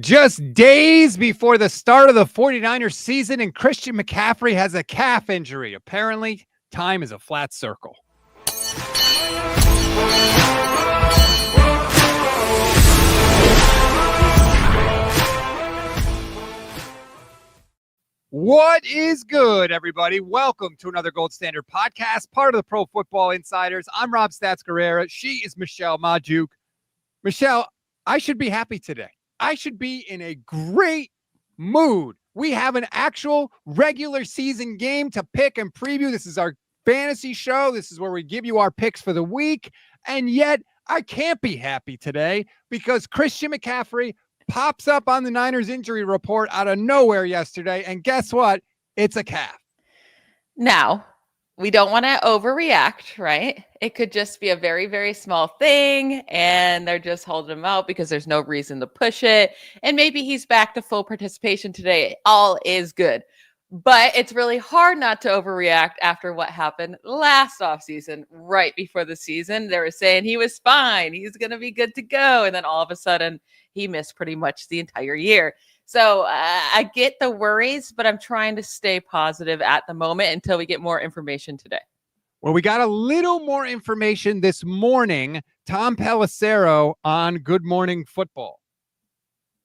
Just days before the start of the 49ers season, and Christian McCaffrey has a calf injury. Apparently, time is a flat circle. What is good, everybody? Welcome to another Gold Standard podcast, part of the Pro Football Insiders. I'm Rob Stats Guerrera. She is Michelle Majuk. Michelle, I should be happy today. I should be in a great mood. We have an actual regular season game to pick and preview. This is our fantasy show. This is where we give you our picks for the week. And yet I can't be happy today because Christian McCaffrey pops up on the Niners injury report out of nowhere yesterday. And guess what? It's a calf. Now, we don't want to overreact, right? It could just be a very, very small thing and they're just holding him out because there's no reason to push it. And maybe he's back to full participation today. All is good. But it's really hard not to overreact after what happened last offseason, right before the season. They were saying he was fine. He's going to be good to go. And then all of a sudden, he missed pretty much the entire year. So I get the worries, but I'm trying to stay positive at the moment until we get more information today. Well, we got a little more information this morning. Tom Pelissero on Good Morning Football.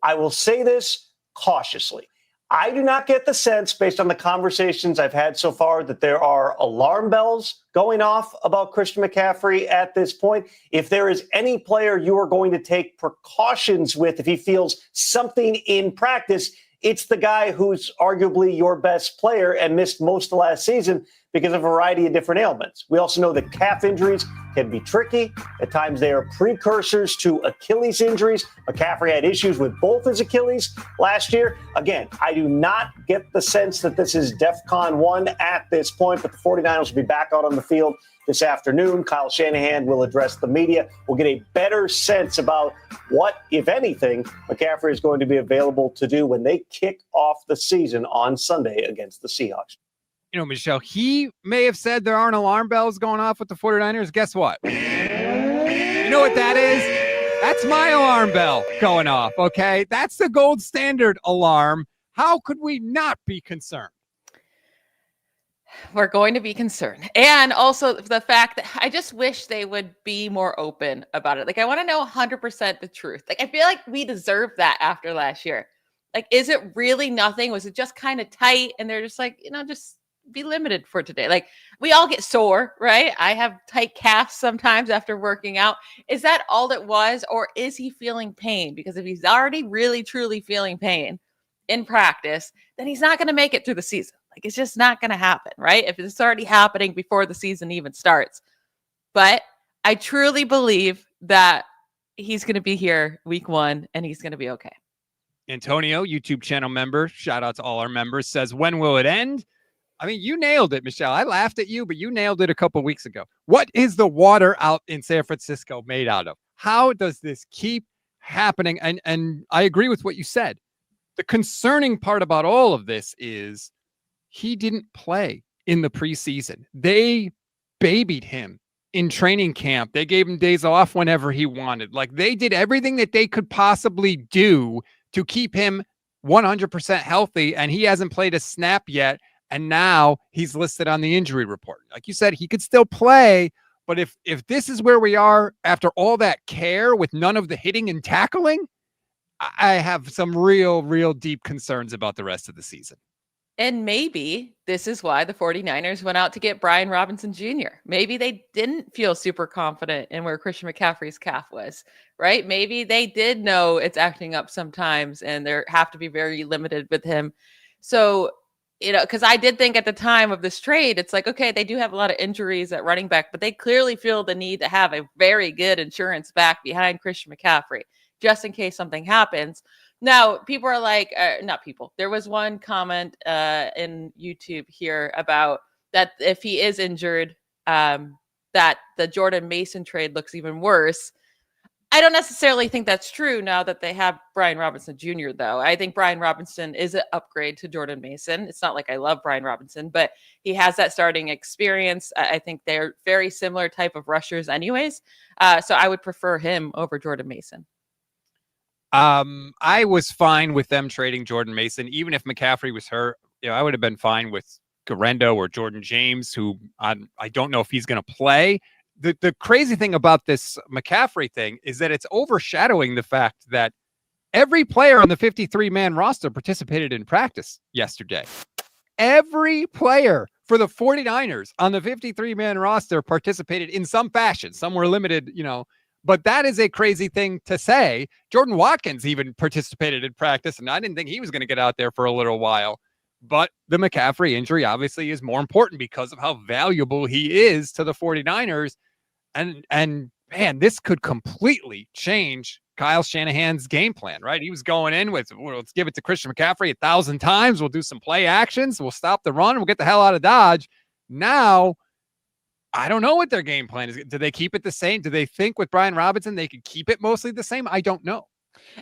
I will say this cautiously. I do not get the sense, based on the conversations I've had so far, that there are alarm bells going off about Christian McCaffrey at this point. If there is any player you are going to take precautions with, if he feels something in practice, it's the guy who's arguably your best player and missed most of last season because of a variety of different ailments. We also know that calf injuries can be tricky. At times they are precursors to Achilles injuries. McCaffrey had issues with both his Achilles last year. Again, I do not get the sense that this is DEFCON 1 at this point, but the 49ers will be back out on the field this afternoon. Kyle Shanahan will address the media. We'll get a better sense about what, if anything, McCaffrey is going to be available to do when they kick off the season on Sunday against the Seahawks. You know, Michelle, he may have said there aren't alarm bells going off with the 49ers. Guess what? You know what that is? That's my alarm bell going off, okay? That's the gold standard alarm. How could we not be concerned? We're going to be concerned. And also the fact that I just wish they would be more open about it. Like, I want to know 100% the truth. Like, I feel like we deserve that after last year. Like, is it really nothing? Was it just kind of tight? And they're just like, just be limited for today. Like, we all get sore, right? I have tight calves sometimes after working out. Is that all it was? Or is he feeling pain? Because if he's already really, truly feeling pain in practice, then he's not going to make it through the season. Like, it's just not going to happen, right? If it's already happening before the season even starts. But I truly believe that he's going to be here week 1 and he's going to be okay. Antonio, YouTube channel member, shout out to all our members, says, when will it end? I mean, you nailed it, Michelle. I laughed at you, but you nailed it a couple of weeks ago. What is the water out in San Francisco made out of? How does this keep happening? And I agree with what you said. The concerning part about all of this is he didn't play in the preseason. They babied him in training camp. They gave him days off whenever he wanted. Like, they did everything that they could possibly do to keep him 100% healthy, and he hasn't played a snap yet. And now he's listed on the injury report. Like you said, he could still play, but if this is where we are after all that care with none of the hitting and tackling, I have some real deep concerns about the rest of the season. And maybe this is why the 49ers went out to get Brian Robinson Jr. Maybe they didn't feel super confident in where Christian McCaffrey's calf was, right? Maybe they did know it's acting up sometimes and they have to be very limited with him. So, because I did think at the time of this trade, it's like, okay, they do have a lot of injuries at running back, but they clearly feel the need to have a very good insurance back behind Christian McCaffrey, just in case something happens. Now, people are like, not people. There was one comment in YouTube here about that if he is injured, that the Jordan Mason trade looks even worse. I don't necessarily think that's true now that they have Brian Robinson Jr., though. I think Brian Robinson is an upgrade to Jordan Mason. It's not like I love Brian Robinson, but he has that starting experience. I think they're very similar type of rushers anyways. So I would prefer him over Jordan Mason. I was fine with them trading Jordan Mason, even if McCaffrey was hurt. I would have been fine with Garendo or Jordan James, who I don't know if he's going to play. The crazy thing about this McCaffrey thing is that it's overshadowing the fact that every player on the 53-man roster participated in practice yesterday. Every player for the 49ers on the 53-man roster participated in some fashion. Some were limited, but that is a crazy thing to say. Jordan Watkins even participated in practice, and I didn't think he was going to get out there for a little while. But the McCaffrey injury obviously is more important because of how valuable he is to the 49ers. And man, this could completely change Kyle Shanahan's game plan, right? He was going in with, well, let's give it to Christian McCaffrey 1,000 times. We'll do some play actions. We'll stop the run. We'll get the hell out of Dodge. Now, I don't know what their game plan is. Do they keep it the same? Do they think with Brian Robinson, they could keep it mostly the same? I don't know.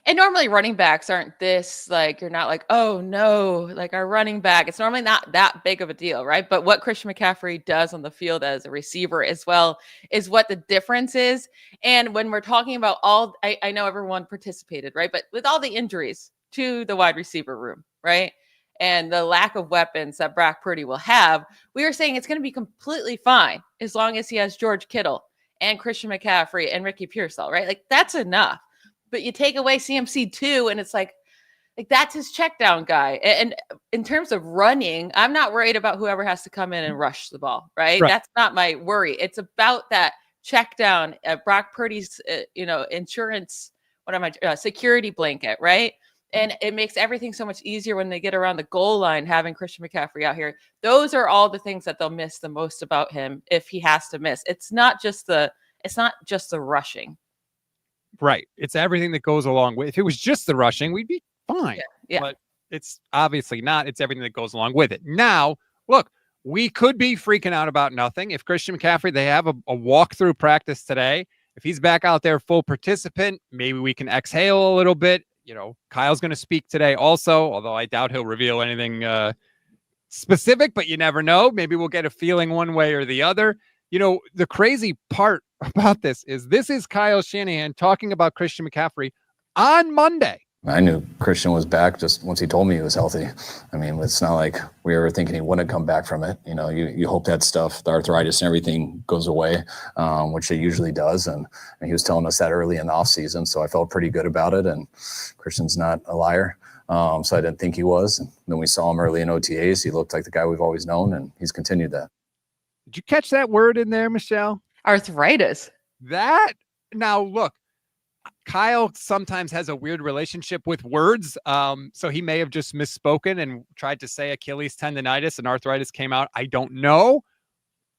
And normally running backs aren't this, like, you're not like, oh no, like our running back. It's normally not that big of a deal, right? But what Christian McCaffrey does on the field as a receiver as well is what the difference is. And when we're talking about I know everyone participated, right? But with all the injuries to the wide receiver room, right? And the lack of weapons that Brock Purdy will have, we are saying it's going to be completely fine as long as he has George Kittle and Christian McCaffrey and Ricky Pearsall, right? Like that's enough. But you take away CMC too, and it's like that's his check down guy. And in terms of running, I'm not worried about whoever has to come in and rush the ball, right? That's not my worry. It's about that check down, Brock Purdy's, insurance, security blanket, right? And it makes everything so much easier when they get around the goal line, having Christian McCaffrey out here. Those are all the things that they'll miss the most about him if he has to miss. It's not just the rushing. Right. It's everything that goes along with. If it was just the rushing, we'd be fine. Yeah. But it's obviously not. It's everything that goes along with it. Now, look, we could be freaking out about nothing. If Christian McCaffrey, they have a walkthrough practice today. If he's back out there full participant, maybe we can exhale a little bit. Kyle's going to speak today also, although I doubt he'll reveal anything specific, but you never know. Maybe we'll get a feeling one way or the other. The crazy part about this is Kyle Shanahan talking about Christian McCaffrey on Monday. I knew Christian was back just once he told me he was healthy. I mean, it's not like we were thinking he wouldn't come back from it. You hope that stuff, the arthritis and everything goes away, which it usually does. And he was telling us that early in the offseason, so I felt pretty good about it. And Christian's not a liar, so I didn't think he was. And then we saw him early in OTAs. He looked like the guy we've always known, and he's continued that. Did you catch that word in there, Michelle? Arthritis. Now, look, Kyle sometimes has a weird relationship with words. So he may have just misspoken and tried to say Achilles tendonitis and arthritis came out. I don't know.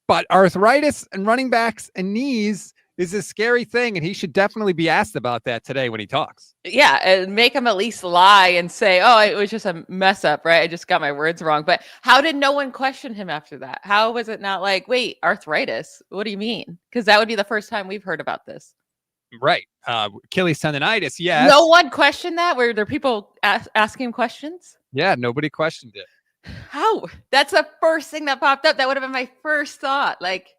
But arthritis and running backs and knees is a scary thing. And he should definitely be asked about that today when he talks. Yeah. And make him at least lie and say, oh, it was just a mess up, right? I just got my words wrong. But how did no one question him after that? How was it not like, wait, arthritis? What do you mean? Because that would be the first time we've heard about this. Right. Achilles tendonitis. Yes. No one questioned that? Were there people asking questions? Yeah. Nobody questioned it. How? That's the first thing that popped up. That would have been my first thought. Like,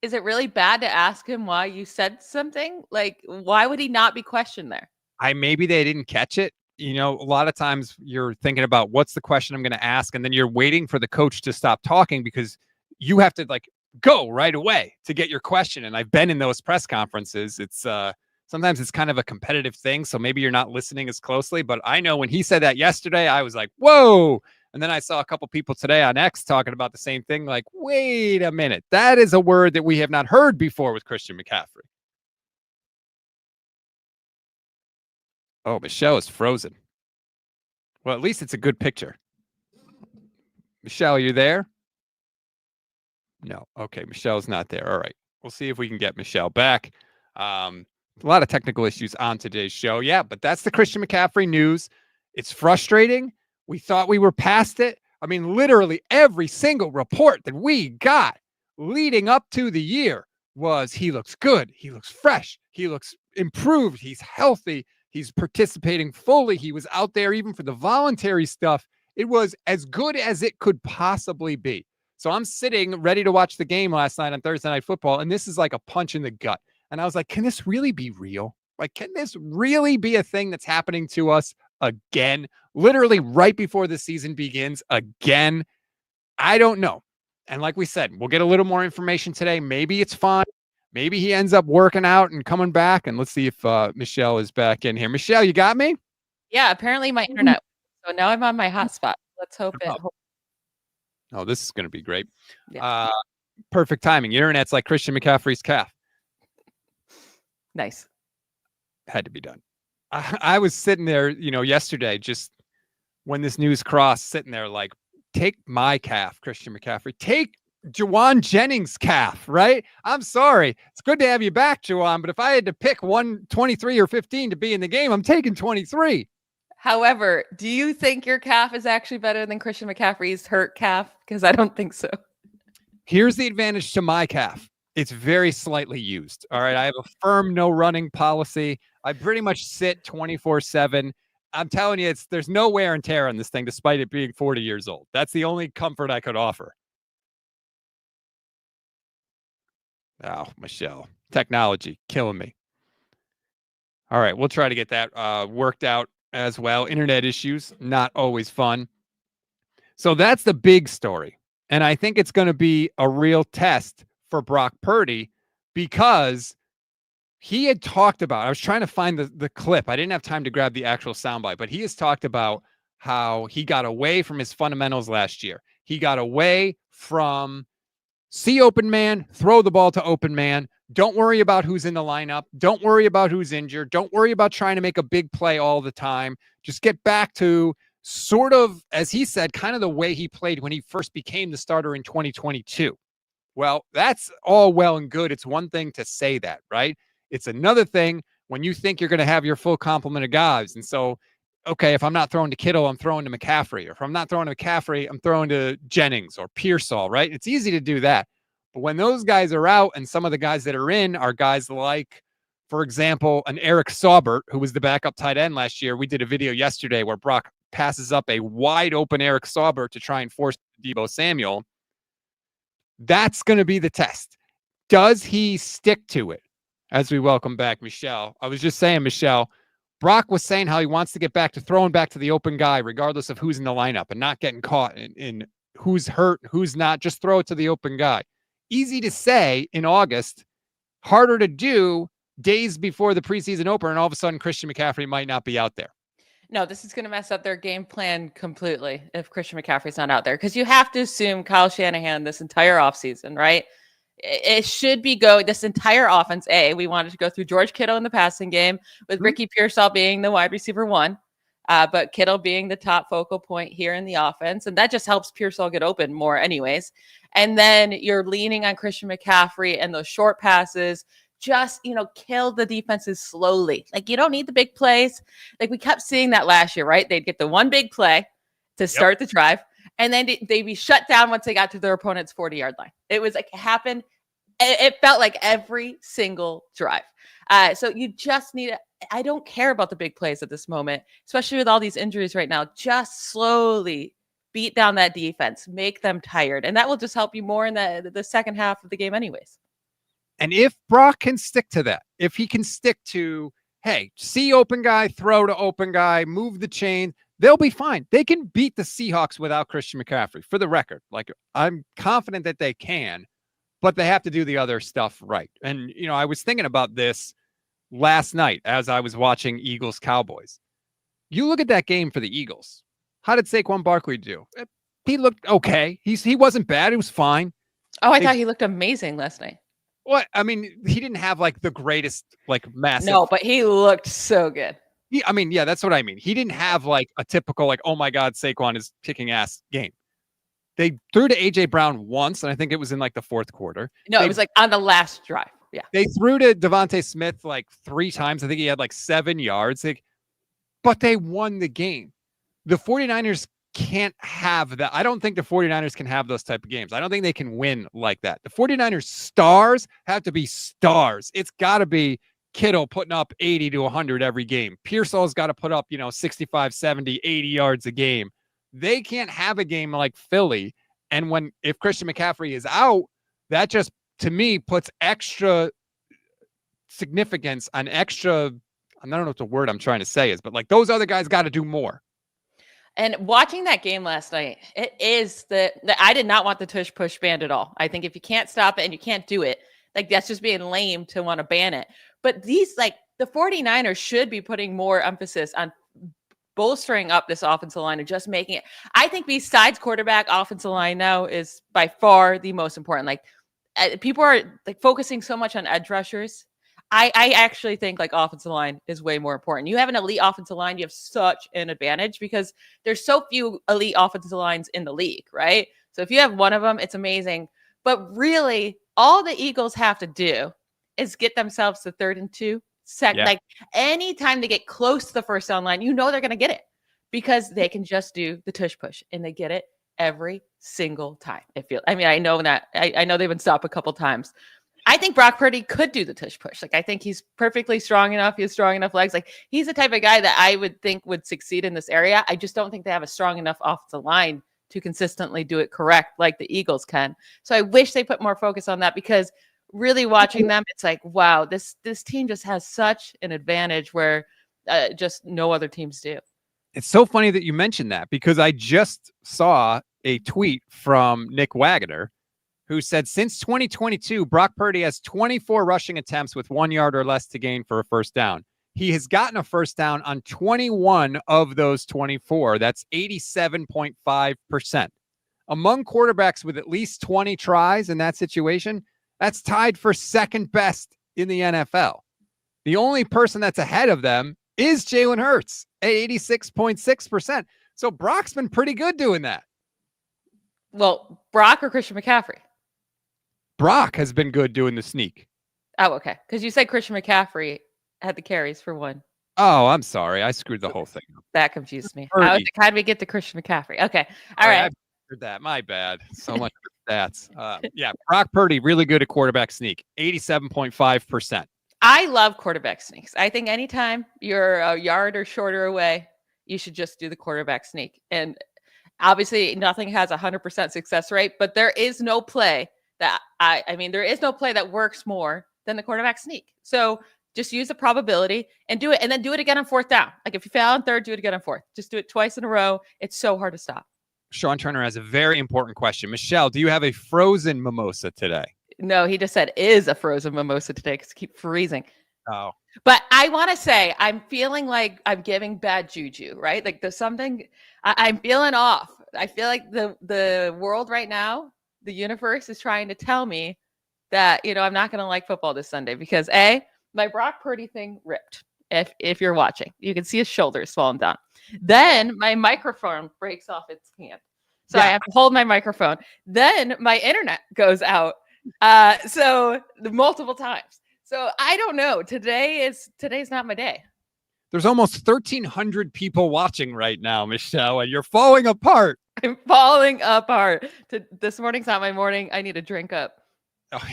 is it really bad to ask him why you said something? Like, why would he not be questioned there? Maybe they didn't catch it. A lot of times you're thinking about what's the question I'm going to ask. And then you're waiting for the coach to stop talking because you have to go right away to get your question. And I've been in those press conferences. It's sometimes it's kind of a competitive thing. So maybe you're not listening as closely, but I know when he said that yesterday, I was like, whoa. And then I saw a couple people today on X talking about the same thing. Like, wait a minute. That is a word that we have not heard before with Christian McCaffrey. Oh, Michelle is frozen. Well, at least it's a good picture. Michelle, are you there? No. Okay. Michelle's not there. All right. We'll see if we can get Michelle back. A lot of technical issues on today's show. Yeah, but that's the Christian McCaffrey news. It's frustrating. We thought we were past it. I mean, literally every single report that we got leading up to the year was he looks good. He looks fresh. He looks improved. He's healthy. He's participating fully. He was out there even for the voluntary stuff. It was as good as it could possibly be. So I'm sitting ready to watch the game last night on Thursday Night Football, and this is like a punch in the gut. And I was like, can this really be real? Like, can this really be a thing that's happening to us again? Literally right before the season begins again? I don't know. And like we said, we'll get a little more information today. Maybe it's fine. Maybe he ends up working out and coming back. And let's see if Michelle is back in here. Michelle, you got me? Yeah, apparently my internet. So now I'm on my hotspot. Let's hope it. Oh, this is going to be great. Yeah. Perfect timing. Your internet's like Christian McCaffrey's calf. Nice. Had to be done. I was sitting there, yesterday, just when this news crossed, sitting there like, take my calf, Christian McCaffrey. Take Juwan Jennings' calf, right? I'm sorry. It's good to have you back, Juwan, but if I had to pick 23 or 15 to be in the game, I'm taking 23. However, do you think your calf is actually better than Christian McCaffrey's hurt calf? Because I don't think so. Here's the advantage to my calf. It's very slightly used. All right. I have a firm no running policy. I pretty much sit 24/7. I'm telling you, there's no wear and tear on this thing, despite it being 40 years old. That's the only comfort I could offer. Oh, Michelle, technology killing me. All right. We'll try to get that worked out as well. Internet issues, not always fun. So that's the big story. And I think it's going to be a real test for Brock Purdy because he had talked about, I was trying to find the clip. I didn't have time to grab the actual soundbite, but he has talked about how he got away from his fundamentals last year. He got away from see open man, throw the ball to open man. Don't worry about who's in the lineup. Don't worry about who's injured. Don't worry about trying to make a big play all the time. Just get back to sort of, as he said, kind of the way he played when he first became the starter in 2022. Well, that's all well and good. It's one thing to say that, right? It's another thing when you think you're going to have your full complement of guys. And so, okay, if I'm not throwing to Kittle, I'm throwing to McCaffrey. Or if I'm not throwing to McCaffrey, I'm throwing to Jennings or Pearsall, right? It's easy to do that. But when those guys are out and some of the guys that are in are guys like, for example, an Eric Saubert, who was the backup tight end last year. We did a video yesterday where Brock passes up a wide open Eric Saubert to try and force Deebo Samuel. That's going to be the test. Does he stick to it? As we welcome back Michelle. I was just saying, Michelle, Brock was saying how he wants to get back to throwing back to the open guy, regardless of who's in the lineup and not getting caught in who's hurt, who's not. Just throw it to the open guy. Easy to say in August, harder to do days before the preseason opener, and all of a sudden Christian McCaffrey might not be out there. No, this is going to mess up their game plan completely if Christian McCaffrey's not out there, because you have to assume Kyle Shanahan this entire offseason, right? It should be going this entire offense. We wanted to go through George Kittle in the passing game with Ricky Pearsall being the wide receiver 1, but Kittle being the top focal point here in the offense. And that just helps Pearsall get open more anyways. And then you're leaning on Christian McCaffrey and those short passes. Just, kill the defenses slowly. Like, you don't need the big plays. Like, we kept seeing that last year, right? They'd get the one big play to start the drive, and then they'd be shut down once they got to their opponent's 40-yard line. It was like it happened. It felt like every single drive. So you just need I don't care about the big plays at this moment, especially with all these injuries right now. Just slowly beat down that defense, make them tired, and that will just help you more in the second half of the game anyways. And if Brock can stick to that, if he can stick to, hey, see open guy, throw to open guy, move the chain, they'll be fine. They can beat the Seahawks without Christian McCaffrey, for the record. Like, I'm confident that they can, but they have to do the other stuff right. And, I was thinking about this last night as I was watching Eagles-Cowboys. You look at that game for the Eagles. How did Saquon Barkley do? He looked okay. He wasn't bad. He was fine. Oh, I thought he looked amazing last night. What? I mean, he didn't have like the greatest, like massive. No, but he looked so good. Yeah, that's what I mean. He didn't have like a typical, like, oh my God, Saquon is kicking ass game. They threw to AJ Brown once, and I think it was in like the fourth quarter. No, it was like on the last drive. Yeah. They threw to Devontae Smith like 3 times. I think he had like 7 yards. But they won the game. The 49ers can't have that. I don't think the 49ers can have those type of games. I don't think they can win like that. The 49ers stars have to be stars. It's got to be Kittle putting up 80 to 100 every game. Pearsall's got to put up, 65, 70, 80 yards a game. They can't have a game like Philly. And if Christian McCaffrey is out, that just, to me, puts extra significance on extra I don't know what the word I'm trying to say is, but like those other guys got to do more. And watching that game last night, it is I did not want the tush push banned at all. I think if you can't stop it and you can't do it, like that's just being lame to want to ban it. But these, like the 49ers should be putting more emphasis on bolstering up this offensive line and just making it. I think besides quarterback, offensive line now is by far the most important. Like people are like focusing so much on edge rushers. I actually think like offensive line is way more important. You have an elite offensive line, you have such an advantage because there's so few elite offensive lines in the league, right? So if you have one of them, it's amazing. But really, all the Eagles have to do is get themselves to 3rd and 2. Like anytime they get close to the first down line, you know they're going to get it because they can just do the tush push and they get it every single time. I know that I know they've been stopped a couple times. I think Brock Purdy could do the tush push. Like, I think he's perfectly strong enough. He has strong enough legs. Like, he's the type of guy that I would think would succeed in this area. I just don't think they have a strong enough offensive line to consistently do it correct like the Eagles can. So I wish they put more focus on that because really watching them, it's like, wow, this team just has such an advantage where just no other teams do. It's so funny that you mentioned that because I just saw a tweet from Nick Wagoner who said since 2022, Brock Purdy has 24 rushing attempts with 1 yard or less to gain for a first down. He has gotten a first down on 21 of those 24. That's 87.5%. Among quarterbacks with at least 20 tries in that situation, that's tied for second best in the NFL. The only person that's ahead of them is Jalen Hurts at 86.6%. So Brock's been pretty good doing that. Well, Brock or Christian McCaffrey? Brock has been good doing the sneak. Oh, okay. Because you said Christian McCaffrey had the carries for 1. Oh, I'm sorry. I screwed the whole thing up. That confused me. How did we get to Christian McCaffrey? Okay. All right. I heard that. My bad. So much for stats. Yeah, Brock Purdy, really good at quarterback sneak. 87.5%. I love quarterback sneaks. I think anytime you're a yard or shorter away, you should just do the quarterback sneak. And obviously nothing has 100% success rate, but there is no play that there is no play that works more than the quarterback sneak. So just use the probability and do it, and then do it again on 4th down. Like if you fail on 3rd, do it again on 4th. Just do it twice in a row. It's so hard to stop. Sean Turner has a very important question. Michelle, do you have a frozen mimosa today? No, he just said is a frozen mimosa today because keep freezing. Oh. But I want to say I'm feeling like I'm giving bad juju, right? Like there's something I'm feeling off. I feel like the world right now, the universe is trying to tell me that, I'm not going to like football this Sunday because my Brock Purdy thing ripped. If you're watching, you can see his shoulders falling down. Then my microphone breaks off its hand. So I have to hold my microphone. Then my internet goes out. So multiple times. So I don't know. Today's not my day. There's almost 1,300 people watching right now, Michelle, and you're falling apart. I'm falling apart. This morning's not my morning. I need to drink up. Oh,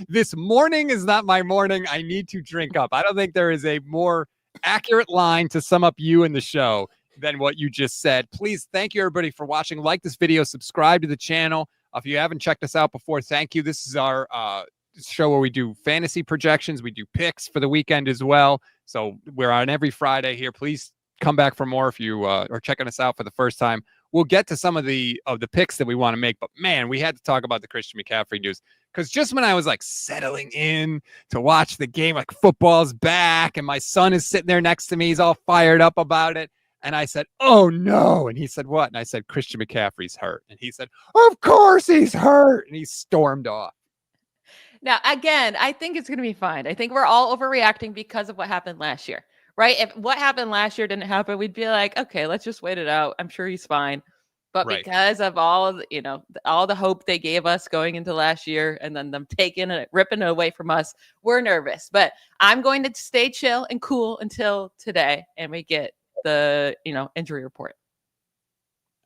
this morning is not my morning. I need to drink up. I don't think there is a more accurate line to sum up you and the show than what you just said. Please, thank you everybody for watching. Like this video, subscribe to the channel. If you haven't checked us out before, thank you. This is our show where we do fantasy projections. We do picks for the weekend as well. So we're on every Friday here. Please come back for more if you are checking us out for the first time. We'll get to some of the picks that we want to make, but man, we had to talk about the Christian McCaffrey news because just when I was like settling in to watch the game, like football's back and my son is sitting there next to me, he's all fired up about it. And I said, oh no. And he said, what? And I said, Christian McCaffrey's hurt. And he said, of course he's hurt. And he stormed off. Now, again, I think it's going to be fine. I think we're all overreacting because of what happened last year, right? If what happened last year didn't happen, we'd be like, okay, let's just wait it out. I'm sure he's fine. But because of all the hope they gave us going into last year and then them taking it, ripping it away from us, we're nervous. But I'm going to stay chill and cool until today and we get the injury report.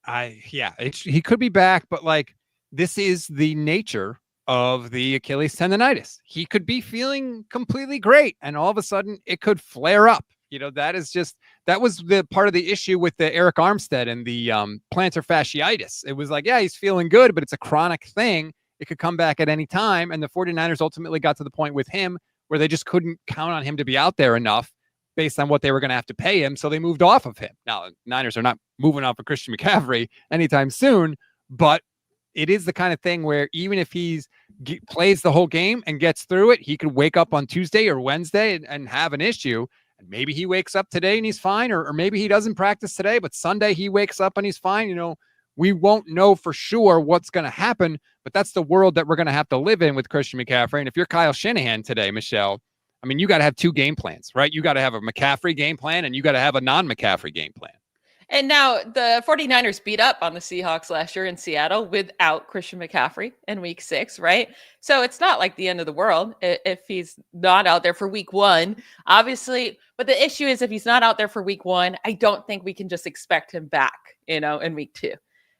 He could be back, but like this is the nature of the Achilles tendonitis. He could be feeling completely great and all of a sudden it could flare up. That was the part of the issue with the Eric Armstead and the plantar fasciitis. It was like, yeah, he's feeling good, but it's a chronic thing. It could come back at any time. And the 49ers ultimately got to the point with him where they just couldn't count on him to be out there enough. based on what they were going to have to pay him. So they moved off of him. Now, Niners are not moving off of Christian McCaffrey anytime soon, but it is the kind of thing where even if he's plays the whole game and gets through it, he could wake up on Tuesday or Wednesday and have an issue. And maybe he wakes up today and he's fine, or maybe he doesn't practice today, but Sunday he wakes up and he's fine. You know, we won't know for sure what's going to happen, but that's the world that we're going to have to live in with Christian McCaffrey. And if you're Kyle Shanahan today, Michelle, I mean, you got to have two game plans, right? You got to have a McCaffrey game plan and you got to have a non-McCaffrey game plan. And now the 49ers beat up on the Seahawks last year in Seattle without Christian McCaffrey in week 6, right? So it's not like the end of the world if he's not out there for week 1, obviously. But the issue is if he's not out there for week 1, I don't think we can just expect him back, you know, in week 2.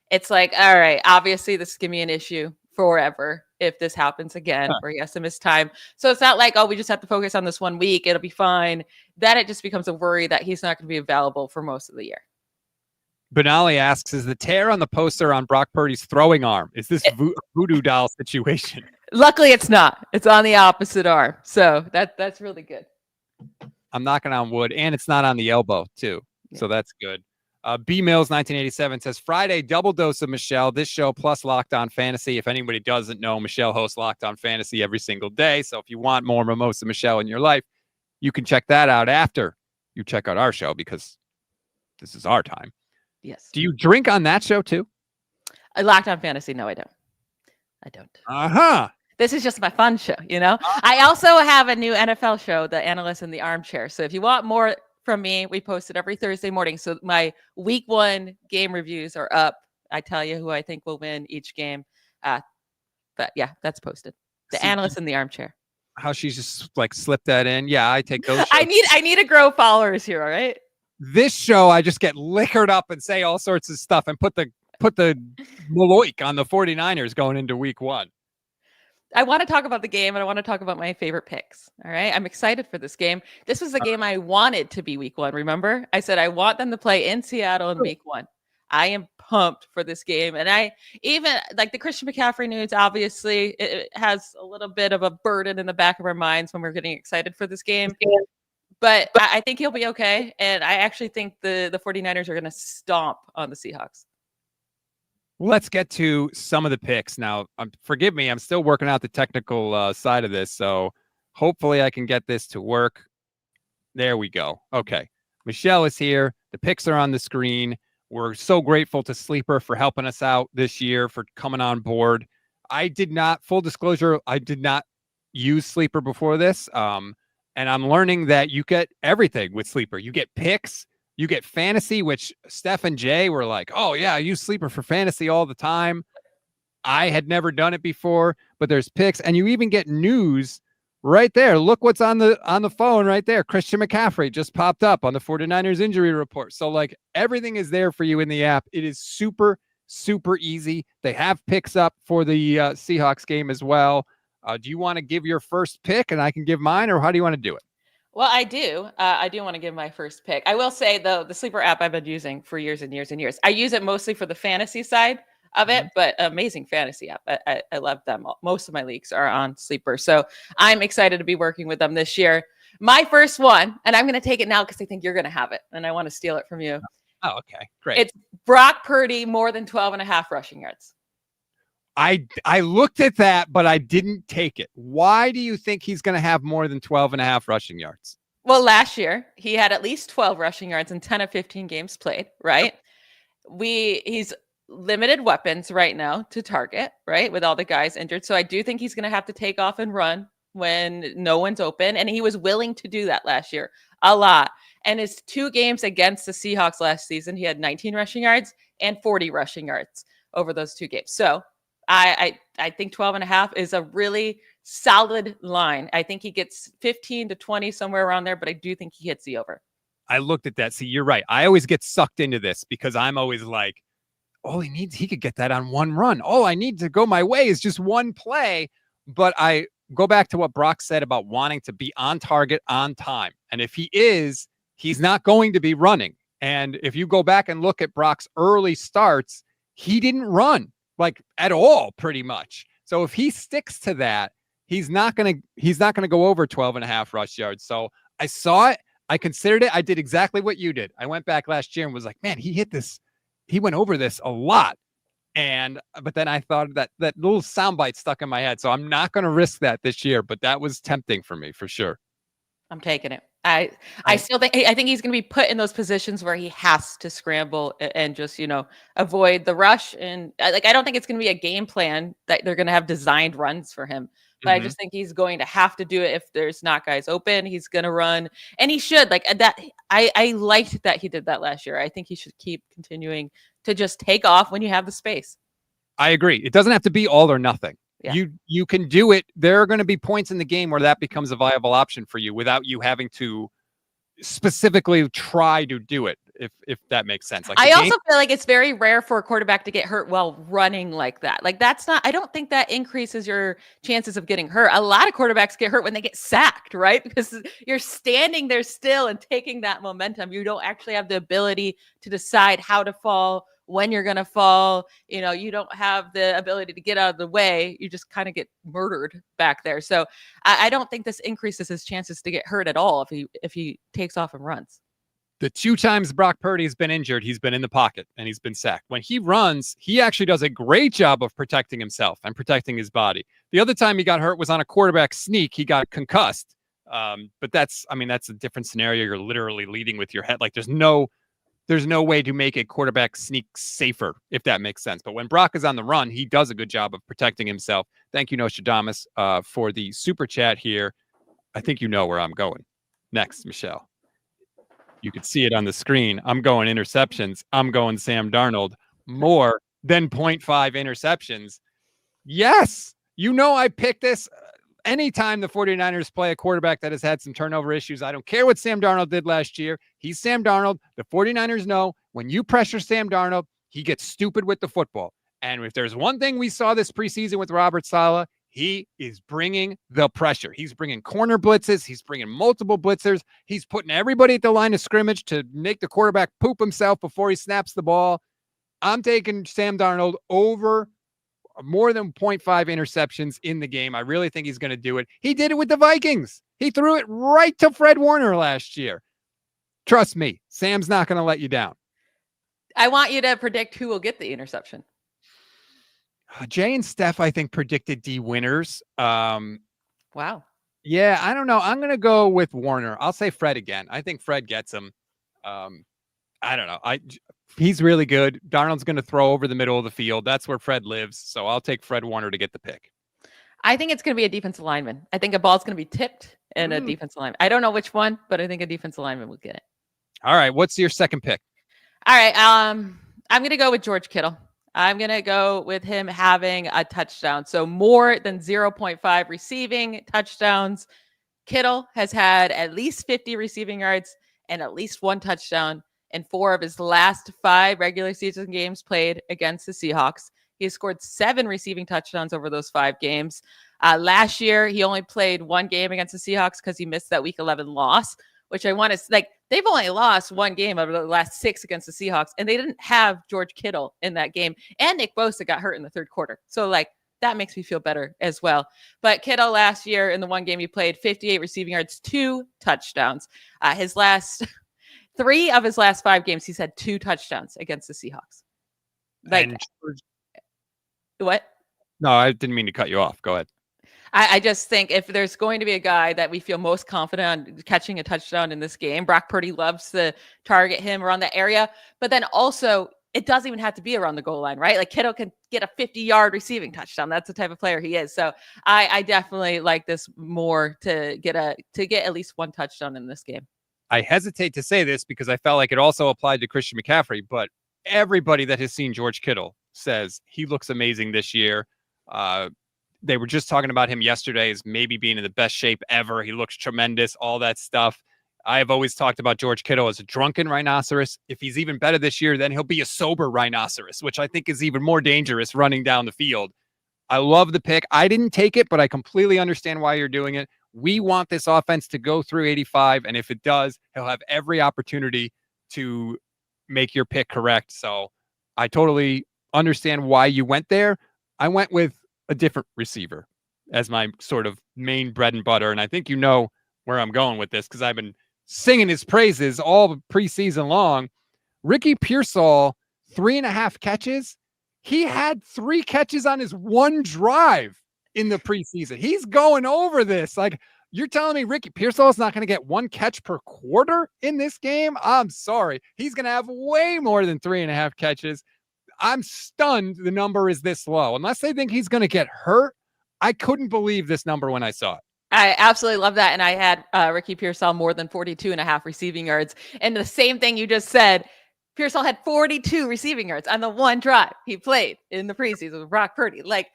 It's like, all right, obviously this is going to be an issue forever if this happens again, where he has to miss time. So it's not like, oh, we just have to focus on this 1 week. It'll be fine. Then it just becomes a worry that he's not going to be available for most of the year. Benali asks, is the tear on the poster on Brock Purdy's throwing arm? Is this voodoo doll situation? Luckily, it's not. It's on the opposite arm. So that's really good. I'm knocking on wood, and it's not on the elbow, too. Yeah. So that's good. B Mills 1987 says, Friday, double dose of Michelle. This show plus Locked On Fantasy. If anybody doesn't know, Michelle hosts Locked On Fantasy every single day. So if you want more Mimosa Michelle in your life, you can check that out after you check out our show, because this is our time. Yes. Do you drink on that show too? Locked On Fantasy? No, I don't. I don't. Uh-huh. This is just my fun show, you know? I also have a new NFL show, The Analyst in the Armchair. So if you want more from me, we post it every Thursday morning. So my week 1 game reviews are up. I tell you who I think will win each game. But yeah, that's posted. The Analyst in the Armchair. How she's just like slipped that in. Yeah, I take those shows. I need to grow followers here, all right? This show, I just get liquored up and say all sorts of stuff and put the Maloik on the 49ers going into week 1. I want to talk about the game, and I want to talk about my favorite picks. All right. I'm excited for this game. This was the game I wanted to be week 1. Remember? I said I want them to play in Seattle in week 1. I am pumped for this game. And I even like the Christian McCaffrey news, obviously, it has a little bit of a burden in the back of our minds when we're getting excited for this game. But I think he'll be okay. And I actually think the 49ers are going to stomp on the Seahawks. Let's get to some of the picks. Now, forgive me, I'm still working out the technical side of this. So hopefully I can get this to work. There we go. Okay. Michelle is here. The picks are on the screen. We're so grateful to Sleeper for helping us out this year, for coming on board. Full disclosure, I did not use Sleeper before this. And I'm learning that you get everything with Sleeper. You get picks, you get fantasy, which Steph and Jay were like, oh, yeah, I use Sleeper for fantasy all the time. I had never done it before, but there's picks. And you even get news right there. Look what's on the phone right there. Christian McCaffrey just popped up on the 49ers injury report. So, like, everything is there for you in the app. It is super, super easy. They have picks up for the Seahawks game as well. Do you want to give your first pick and I can give mine, or how do you want to do it? Well, I do. I do want to give my first pick. I will say, though, the Sleeper app I've been using for years and years and years. I use it mostly for the fantasy side of it, but amazing fantasy app. I love them. Most of my leagues are on Sleeper. So I'm excited to be working with them this year. My first one, and I'm going to take it now because I think you're going to have it, and I want to steal it from you. Oh, okay. Great. It's Brock Purdy, more than 12.5 rushing yards. I looked at that, but I didn't take it. Why do you think he's going to have more than 12.5 rushing yards? Well, last year he had at least 12 rushing yards in 10 of 15 games played, right? He's limited weapons right now to target, right? With all the guys injured. So I do think he's going to have to take off and run when no one's open. And he was willing to do that last year a lot. And his 2 games against the Seahawks last season, he had 19 rushing yards and 40 rushing yards over those 2 games. So I think 12.5 is a really solid line. I think he gets 15 to 20, somewhere around there, but I do think he hits the over. I looked at that. See, you're right. I always get sucked into this because I'm always like, he could get that on one run. All I need to go my way is just one play. But I go back to what Brock said about wanting to be on target on time. And if he is, he's not going to be running. And if you go back and look at Brock's early starts, he didn't run. Like at all, pretty much. So if he sticks to that, he's not gonna go over 12.5 rush yards. So I saw it. I considered it. I did exactly what you did. I went back last year and was like, man, he hit this. He went over this a lot. But then I thought that little soundbite stuck in my head. So I'm not going to risk that this year, but that was tempting for me for sure. I'm taking it. I still think he's going to be put in those positions where he has to scramble and just, avoid the rush. And I don't think it's going to be a game plan that they're going to have designed runs for him. But I just think he's going to have to do it if there's not guys open. He's going to run, and he should like that. I liked that he did that last year. I think he should keep continuing to just take off when you have the space. I agree. It doesn't have to be all or nothing. Yeah. You can do it. There are going to be points in the game where that becomes a viable option for you without you having to specifically try to do it, if that makes sense. Like I also feel like it's very rare for a quarterback to get hurt while running like that. Like I don't think that increases your chances of getting hurt. A lot of quarterbacks get hurt when they get sacked, right? Because you're standing there still and taking that momentum. You don't actually have the ability to decide how to fall, when you're going to fall. You don't have the ability to get out of the way. You just kind of get murdered back there. So I don't think this increases his chances to get hurt at all if he takes off and runs. The 2 times Brock Purdy's been injured, he's been in the pocket and he's been sacked. When he runs, he actually does a great job of protecting himself and protecting his body. The other time he got hurt was on a quarterback sneak. He got concussed. But that's a different scenario. You're literally leading with your head. Like there's no way to make a quarterback sneak safer, if that makes sense. But when Brock is on the run, he does a good job of protecting himself. Thank you, Nostradamus, for the super chat here. I think you know where I'm going. Next, Michelle. You can see it on the screen. I'm going interceptions. I'm going Sam Darnold. More than 0.5 interceptions. Yes. I picked this. Anytime the 49ers play a quarterback that has had some turnover issues, I don't care what Sam Darnold did last year. He's Sam Darnold. The 49ers know when you pressure Sam Darnold, he gets stupid with the football. And if there's one thing we saw this preseason with Robert Saleh, he is bringing the pressure. He's bringing corner blitzes. He's bringing multiple blitzers. He's putting everybody at the line of scrimmage to make the quarterback poop himself before he snaps the ball. I'm taking Sam Darnold over more than 0.5 interceptions in the game. I really think he's going to do it. He did it with the Vikings. He threw it right to Fred Warner last year. Trust me, Sam's not going to let you down. I want you to predict who will get the interception. Jay and Steph, I think, predicted D winners. Wow. Yeah, I don't know. I'm going to go with Warner. I'll say Fred again. I think Fred gets him. I don't know. He's really good. Darnold's going to throw over the middle of the field. That's where Fred lives. So I'll take Fred Warner to get the pick. I think it's going to be a defensive lineman. I think a ball's going to be tipped and a defensive lineman. I don't know which one, but I think a defensive lineman will get it. All right. What's your second pick? All right. I'm going to go with George Kittle. I'm going to go with him having a touchdown. So more than 0.5 receiving touchdowns. Kittle has had at least 50 receiving yards and at least 1 touchdown in 4 of his last 5 regular season games played against the Seahawks. He has scored 7 receiving touchdowns over those 5 games. Last year, he only played 1 game against the Seahawks because he missed that Week 11 loss, which I want to like. They've only lost 1 game over the last 6 against the Seahawks, and they didn't have George Kittle in that game. And Nick Bosa got hurt in the 3rd quarter. So that makes me feel better as well. But Kittle last year in the 1 game he played, 58 receiving yards, 2 touchdowns. His last 3 of his last 5 games, he's had 2 touchdowns against the Seahawks. What? No, I didn't mean to cut you off. Go ahead. I just think if there's going to be a guy that we feel most confident on catching a touchdown in this game, Brock Purdy loves to target him around that area. But then also, it doesn't even have to be around the goal line, right? Like Kittle can get a 50-yard receiving touchdown. That's the type of player he is. So I definitely like this more to get at least 1 touchdown in this game. I hesitate to say this because I felt like it also applied to Christian McCaffrey, but everybody that has seen George Kittle says he looks amazing this year. They were just talking about him yesterday as maybe being in the best shape ever. He looks tremendous, all that stuff. I have always talked about George Kittle as a drunken rhinoceros. If he's even better this year, then he'll be a sober rhinoceros, which I think is even more dangerous running down the field. I love the pick. I didn't take it, but I completely understand why you're doing it. We want this offense to go through 85, and if it does, he'll have every opportunity to make your pick correct. So I totally understand why you went there. I went with a different receiver as my sort of main bread and butter, and I think you know where I'm going with this because I've been singing his praises all preseason long. Ricky Pearsall, 3.5 catches. He had 3 catches on his one drive in the preseason. He's going over this. Like, you're telling me Ricky Pearsall is not going to get 1 catch per quarter in this game? I'm sorry. He's going to have way more than 3.5 catches. I'm stunned the number is this low. Unless they think he's going to get hurt, I couldn't believe this number when I saw it. I absolutely love that. And I had Ricky Pearsall more than 42.5 receiving yards. And the same thing you just said, Pearsall had 42 receiving yards on the one drive he played in the preseason with Brock Purdy. Like,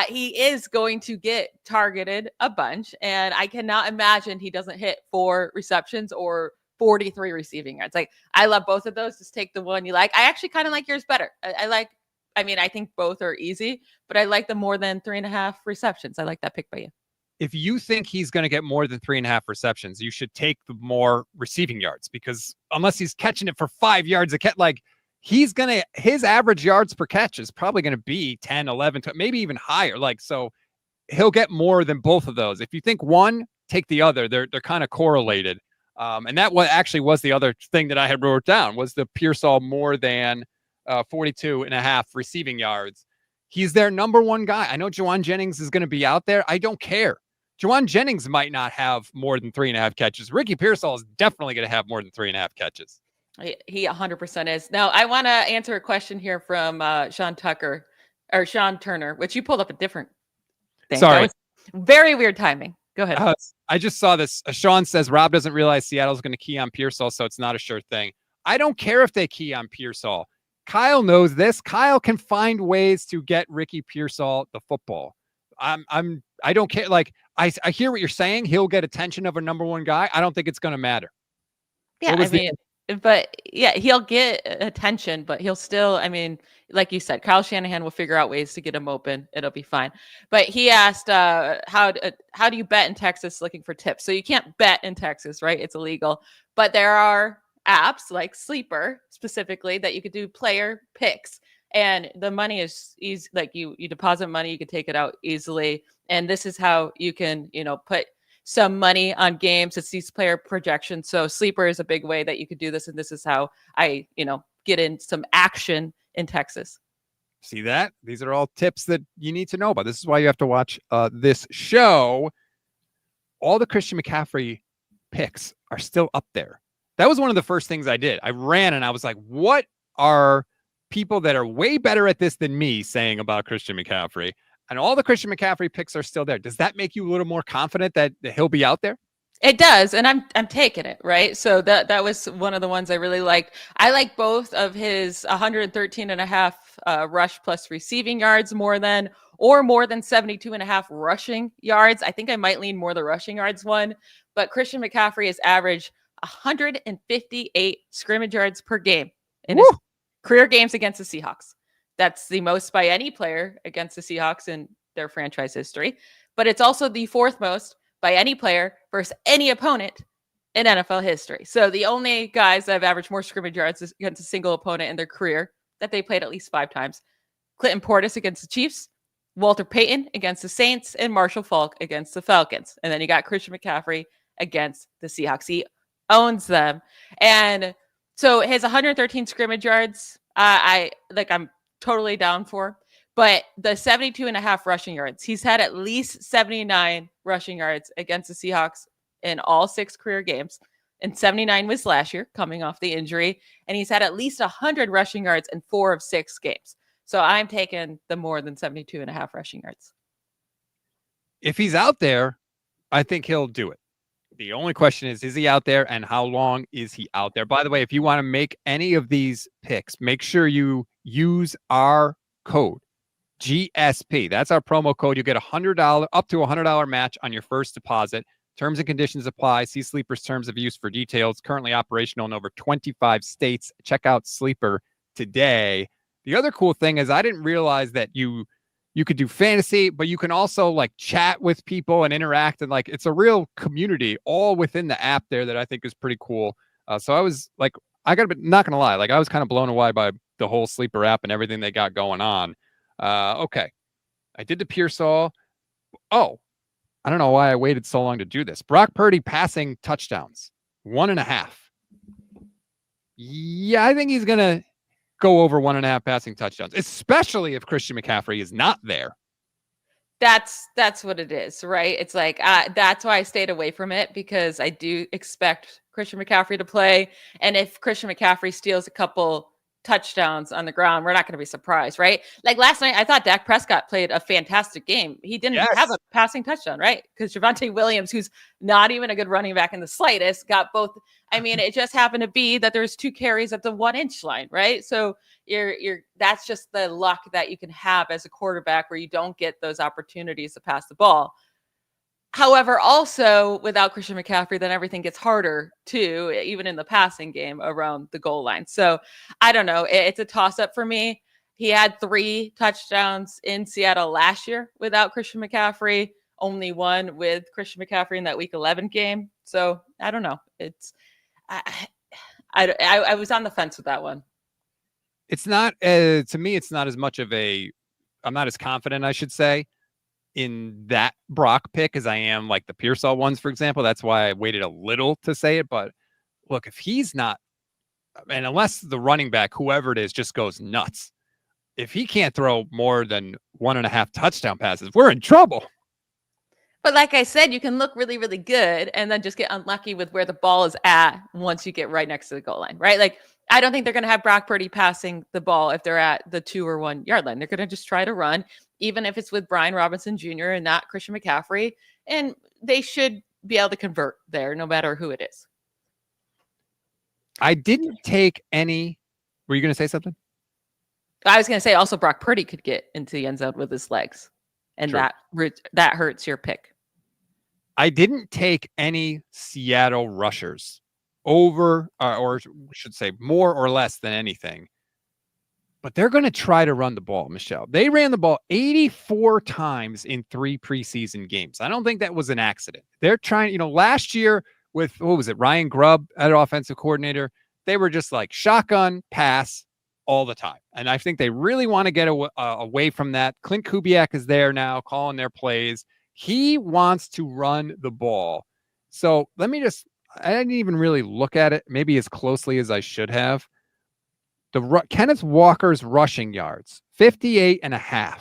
he is going to get targeted a bunch. And I cannot imagine he doesn't hit 4 receptions or 43 receiving yards. Like, I love both of those. Just take the one you like. I actually kind of like yours better. I think both are easy, but I like the more than 3.5 receptions. I like that pick by you. If you think he's going to get more than 3.5 receptions, you should take the more receiving yards, because unless he's catching it for 5 yards a catch, like his average yards per catch is probably going to be 10, 11, maybe even higher. Like, so he'll get more than both of those. If you think one, take the other. They're kind of correlated. And that was the other thing that I had wrote down was the Pearsall more than 42.5 receiving yards. He's their number one guy. I know Juwan Jennings is going to be out there. I don't care. Juwan Jennings might not have more than 3.5 catches. Ricky Pearsall is definitely going to have more than 3.5 catches. He 100% is. Now, I want to answer a question here from Sean Turner, which you pulled up a different thing. Sorry. Very weird timing. Go ahead. I just saw this. Sean says Rob doesn't realize Seattle's going to key on Pearsall, so it's not a sure thing. I don't care if they key on Pearsall. Kyle knows this. Kyle can find ways to get Ricky Pearsall the football. I don't care. Like, I hear what you're saying. He'll get attention of a number one guy. I don't think it's going to matter. Yeah, he'll get attention, but he'll still, like you said, Kyle Shanahan will figure out ways to get him open. It'll be fine. But he asked, how do you bet in Texas looking for tips? So you can't bet in Texas, right? It's illegal. But there are apps like Sleeper specifically that you could do player picks. And the money is easy. Like you deposit money, you can take it out easily. And this is how you can, put some money on games. It's these player projections. So Sleeper is a big way that you could do this. And this is how I, get in some action in Texas. See that? These are all tips that you need to know about. This is why you have to watch this show. All the Christian McCaffrey picks are still up there. That was one of the first things I did. I ran and I was like, what are people that are way better at this than me saying about Christian McCaffrey? And all the Christian McCaffrey picks are still there. Does that make you a little more confident that he'll be out there? It does, and I'm taking it, right? So that was one of the ones I really liked. I like both of his 113.5 rush plus receiving yards more than 72.5 rushing yards. I think I might lean more the rushing yards one, but Christian McCaffrey has averaged 158 scrimmage yards per game in his career games against the Seahawks. That's the most by any player against the Seahawks in their franchise history, but it's also the 4th most by any player versus any opponent in NFL history. So the only guys that have averaged more scrimmage yards against a single opponent in their career that they played at least 5 times. Clinton Portis against the Chiefs, Walter Payton against the Saints, and Marshall Faulk against the Falcons. And then you got Christian McCaffrey against the Seahawks. He owns them. And so his 113 scrimmage yards, I'm totally down for. But the 72.5 rushing yards, he's had at least 79 rushing yards against the Seahawks in all 6 career games. And 79 was last year, coming off the injury. And he's had at least 100 rushing yards in 4 of 6 games. So I'm taking the more than 72.5 rushing yards. If he's out there, I think he'll do it. The only question is he out there and how long is he out there? By the way, if you want to make any of these picks, make sure you use our code. GSP. That's our promo code. You get $100 up to $100 match on your first deposit. Terms and conditions apply. See Sleeper's terms of use for details. Currently operational in over 25 states. Check out Sleeper today. The other cool thing is I didn't realize that you could do fantasy, but you can also like chat with people and interact, and like it's a real community all within the app there that I think is pretty cool. So I was like, not gonna lie, like I was kind of blown away by the whole Sleeper app and everything they got going on. Okay. I did the Pearsall. Oh, I don't know why I waited so long to do this. Brock Purdy passing touchdowns. 1.5. Yeah, I think he's going to go over 1.5 passing touchdowns, especially if Christian McCaffrey is not there. That's what it is, right? It's like that's why I stayed away from it, because I do expect Christian McCaffrey to play, and if Christian McCaffrey steals a couple touchdowns on the ground, we're not going to be surprised, right? Like last night, I thought Dak Prescott played a fantastic game. He didn't have a passing touchdown, right? Because Javonte Williams, who's not even a good running back in the slightest, got both. I mean, it just happened to be that there's 2 carries at the 1-inch line, right? So that's just the luck that you can have as a quarterback, where you don't get those opportunities to pass the ball. However, also without Christian McCaffrey, then everything gets harder too, even in the passing game around the goal line. So I don't know. It's a toss up for me. He had 3 touchdowns in Seattle last year without Christian McCaffrey, only 1 with Christian McCaffrey in that week 11 game. So I don't know. I was on the fence with that one. It's not, to me, it's not as much of I'm not as confident, I should say, in that Brock pick as I am like the Pearsall ones, for example. That's why I waited a little to say it. But look, if he's not, and unless the running back, whoever it is, just goes nuts, if he can't throw more than 1.5 touchdown passes, we're in trouble. But like I said, you can look really, really good and then just get unlucky with where the ball is at once you get right next to the goal line, right? Like, I don't think they're going to have Brock Purdy passing the ball if they're at the 2 or 1 yard line. They're going to just try to run, even if it's with Brian Robinson Jr. and not Christian McCaffrey. And they should be able to convert there, no matter who it is. I didn't take any. Were you going to say something? I was going to say also Brock Purdy could get into the end zone with his legs, and True. that hurts your pick. I didn't take any Seattle rushers over, or should say more or less than anything. But they're going to try to run the ball, Michelle. They ran the ball 84 times in 3 preseason games. I don't think that was an accident. They're trying, last year with, what was it, Ryan Grubb at offensive coordinator, they were just like shotgun pass all the time. And I think they really want to get away from that. Clint Kubiak is there now calling their plays. He wants to run the ball. So I didn't even really look at it maybe as closely as I should have. Kenneth Walker's rushing yards, 58.5.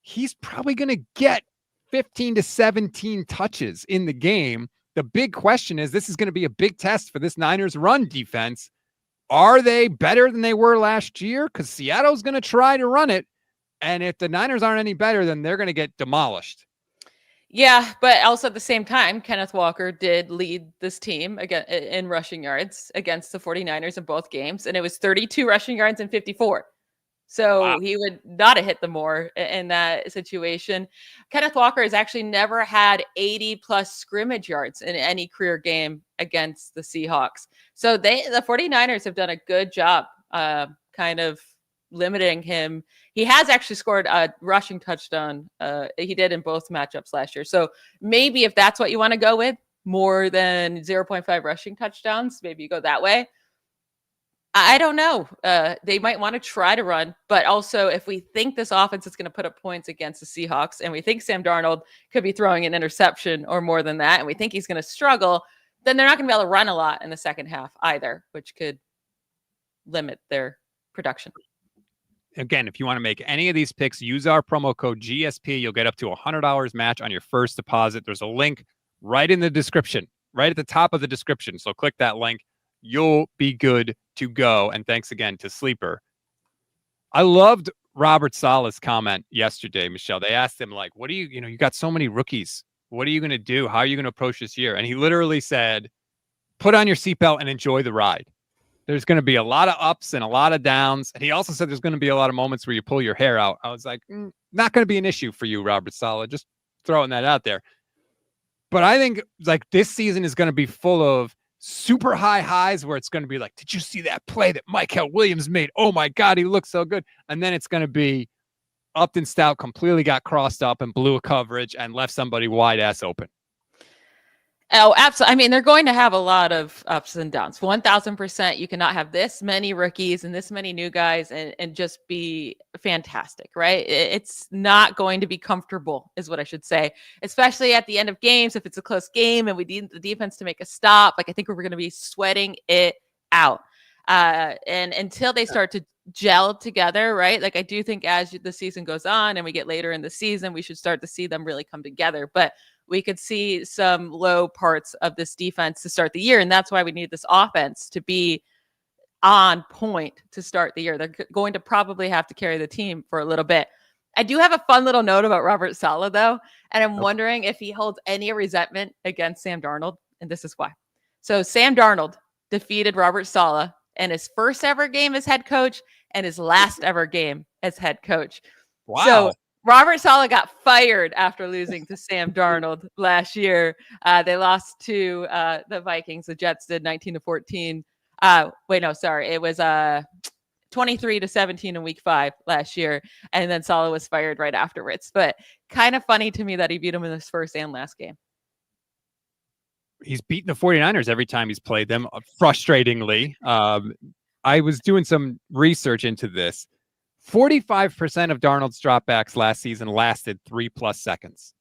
He's probably going to get 15 to 17 touches in the game. The big question is, this is going to be a big test for this Niners run defense. Are they better than they were last year? Because Seattle's going to try to run it. And if the Niners aren't any better, then they're going to get demolished. Yeah, but also at the same time, Kenneth Walker did lead this team again in rushing yards against the 49ers in both games, and it was 32 rushing yards and 54. So wow. He would not have hit them more in that situation. Kenneth Walker has actually never had 80-plus scrimmage yards in any career game against the Seahawks. So the 49ers have done a good job kind of limiting him. He has actually scored a rushing touchdown. He did in both matchups last year. So maybe if that's what you want to go with, more than 0.5 rushing touchdowns, maybe you go that way. I don't know. They might want to try to run, but also if we think this offense is going to put up points against the Seahawks, and we think Sam Darnold could be throwing an interception or more than that, and we think he's going to struggle, then they're not going to be able to run a lot in the second half either, which could limit their production. Again, if you want to make any of these picks, use our promo code GSP. You'll get up to $100 match on your first deposit. There's a link right in the description, right at the top of the description. So click that link. You'll be good to go. And thanks again to Sleeper. I loved Robert Saleh's comment yesterday, Michelle. They asked him, like, what do you got so many rookies. What are you going to do? How are you going to approach this year? And he literally said, put on your seatbelt and enjoy the ride. There's going to be a lot of ups and a lot of downs. And he also said there's going to be a lot of moments where you pull your hair out. I was like, not going to be an issue for you, Robert Saleh. Just throwing that out there. But I think like this season is going to be full of super high highs where it's going to be like, did you see that play that Michael Williams made? Oh my God, he looks so good. And then it's going to be Upton Stout completely got crossed up and blew a coverage and left somebody wide ass open. Oh, absolutely. I mean, they're going to have a lot of ups and downs. 1000%. You cannot have this many rookies and this many new guys and just be fantastic, right? It's not going to be comfortable, is what I should say, especially at the end of games. If it's a close game and we need the defense to make a stop, like I think we're going to be sweating it out. And until they start to gel together, right? Like I do think as the season goes on and we get later in the season, we should start to see them really come together. But we could see some low parts of this defense to start the year. And that's why we need this offense to be on point to start the year. They're going to probably have to carry the team for a little bit. I do have a fun little note about Robert Saleh, though. And I'm wondering if he holds any resentment against Sam Darnold. And this is why. So Sam Darnold defeated Robert Saleh in his first ever game as head coach and his last ever game as head coach. Wow. So Robert Saleh got fired after losing to Sam Darnold last year. They lost to the Vikings. The Jets did 19-14. Wait, no, sorry. It was 23-17 in week 5 last year. And then Saleh was fired right afterwards. But kind of funny to me that he beat him in his first and last game. He's beaten the 49ers every time he's played them, frustratingly. I was doing some research into this. 45% of Darnold's dropbacks last season lasted 3+ seconds.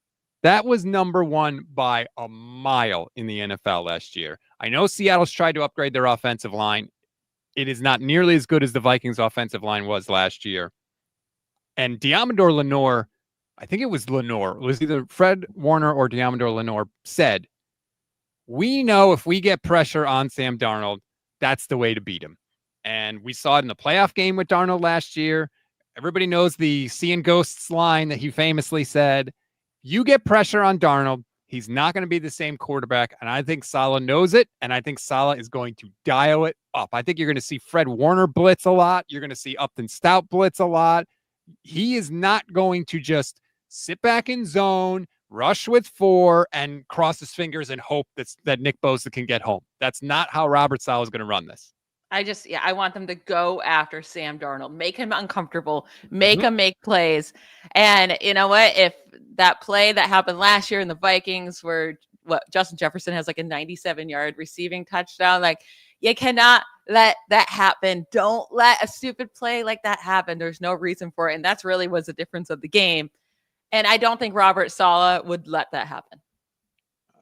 That was number one by a mile in the NFL last year. I know Seattle's tried to upgrade their offensive line. It is not nearly as good as the Vikings offensive line was last year. And Diamondor Lenore, I think it was Lenore, it was either Fred Warner or Diamondor Lenore, said, we know if we get pressure on Sam Darnold, that's the way to beat him. And we saw it in the playoff game with Darnold last year. Everybody knows the seeing ghosts line that he famously said. You get pressure on Darnold, he's not going to be the same quarterback. And I think Saleh knows it. And I think Saleh is going to dial it up. I think you're going to see Fred Warner blitz a lot. You're going to see Upton Stout blitz a lot. He is not going to just sit back in zone, rush with 4, and cross his fingers and hope that Nick Bosa can get home. That's not how Robert Saleh is going to run this. I want them to go after Sam Darnold, make him uncomfortable, make him make plays. And you know what? If that play that happened last year in the Vikings where Justin Jefferson has like a 97-yard receiving touchdown, like you cannot let that happen. Don't let a stupid play like that happen. There's no reason for it. And that's really was the difference of the game. And I don't think Robert Saleh would let that happen.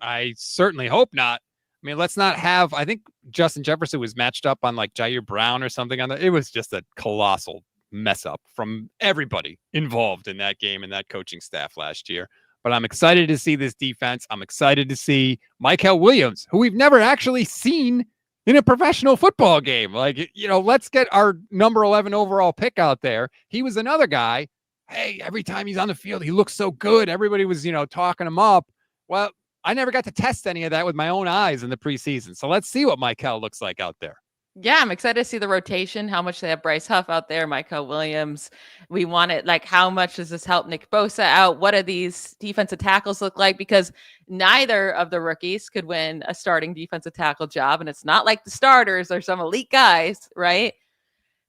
I certainly hope not. I mean, let's not have, I think Justin Jefferson was matched up on like Jair Brown or something on that. It was just a colossal mess up from everybody involved in that game and that coaching staff last year. But I'm excited to see this defense. I'm excited to see Mykel Williams, who we've never actually seen in a professional football game. Like, you know, let's get our number 11 overall pick out there. He was another guy. Hey, every time he's on the field, he looks so good. Everybody was, you know, talking him up. Well, I never got to test any of that with my own eyes in the preseason. So let's see what Mykel looks like out there. Yeah, I'm excited to see the rotation, how much they have Bryce Huff out there, Mykel Williams. We want it, like, how much does this help Nick Bosa out? What do these defensive tackles look like? Because neither of the rookies could win a starting defensive tackle job. And it's not like the starters are some elite guys, right?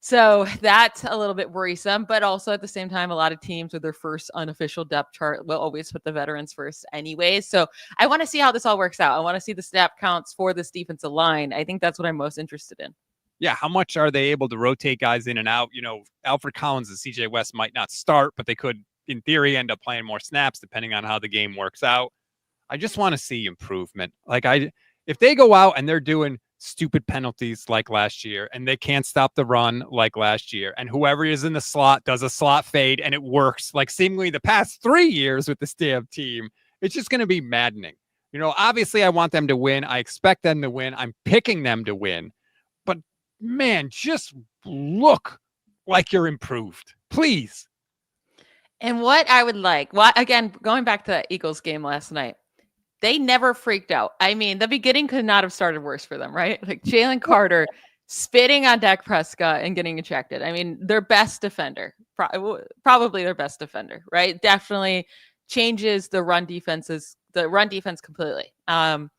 So that's a little bit worrisome, but also at the same time, a lot of teams with their first unofficial depth chart will always put the veterans first anyways. So I want to see how this all works out. I want to see the snap counts for this defensive line. I think that's what I'm most interested in. Yeah, how much are they able to rotate guys in and out? You know, Alfred Collins and CJ West might not start, but they could, in theory, end up playing more snaps depending on how the game works out. I just want to see improvement. Like, if they go out and they're doing stupid penalties like last year and they can't stop the run like last year, and whoever is in the slot does a slot fade and it works like seemingly the past 3 years with this damn team, it's just going to be maddening. You know, obviously I want them to win. I expect them to win. I'm picking them to win. But man, just look like you're improved, please. And what I would like, again, going back to that Eagles game last night, they never freaked out. I mean, the beginning could not have started worse for them, right? Like Jalen Carter spitting on Dak Prescott and getting ejected. I mean, their best defender, probably their best defender, right? Definitely changes the run defense completely. And